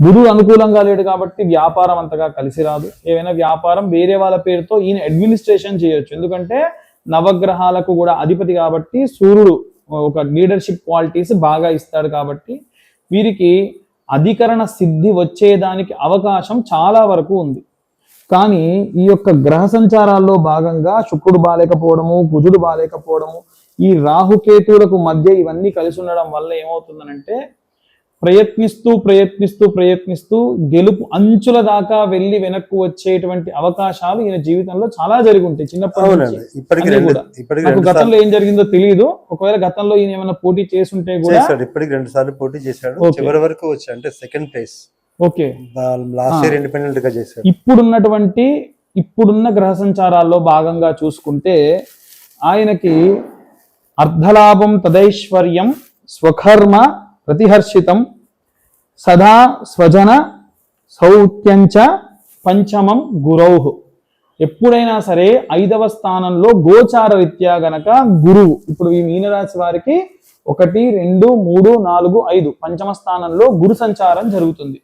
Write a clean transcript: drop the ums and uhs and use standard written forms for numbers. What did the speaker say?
గురువు అనుకూలంగా లేడు కాబట్టి వ్యాపారం అంతగా కలిసి రాదు. ఏమైనా వ్యాపారం వేరే వాళ్ళ పేరుతో ఈయన అడ్మినిస్ట్రేషన్ చేయొచ్చు, ఎందుకంటే నవగ్రహాలకు కూడా అధిపతి కాబట్టి సూర్యుడు ఒక లీడర్షిప్ క్వాలిటీస్ బాగా ఇస్తాడు కాబట్టి వీరికి అధికరణ సిద్ధి వచ్చేదానికి అవకాశం చాలా వరకు ఉంది. కానీ ఈ యొక్క గ్రహ సంచారాల్లో భాగంగా శుక్రుడు బాలేకపోవడము, కుజుడు బాలేకపోవడము, ఈ రాహుకేతువులకు మధ్య ఇవన్నీ కలిసి ఉండడం వల్ల ఏమవుతుందనంటే ప్రయత్నిస్తూ గెలుపు అంచుల దాకా వెళ్ళి వెనక్కు వచ్చేటువంటి అవకాశాలు ఈయన జీవితంలో చాలా జరిగి ఉంటాయి చిన్నప్పటి నుంచి కూడా. నాకు గతంలో ఏం జరిగిందో తెలియదు, ఒకవేళ గతంలో ఈయన ఏమైనా పోటీ చేసుంటే కూడా ఇప్పటికి 2 సార్లు పోటీ చేశాడు, చివరి వరకు వచ్చి అంటే second place. Okay, last year independent గా చేశాడు. ఇప్పుడున్న గ్రహ సంచారాల్లో భాగంగా చూసుకుంటే ఆయనకి అర్ధలాభం తదైశ్వర్యం స్వకర్మ ప్రతిహర్షితం సదా స్వజన సౌత్యంచ పంచమం గురౌహు. ఎప్పుడైనా సరే 5వ స్థానంలో గోచార రీత్యా గనక గురువు, ఇప్పుడు ఈ మీనరాశి వారికి 1, 2, 3, 4, 5 పంచమ స్థానంలో గురు సంచారం జరుగుతుంది.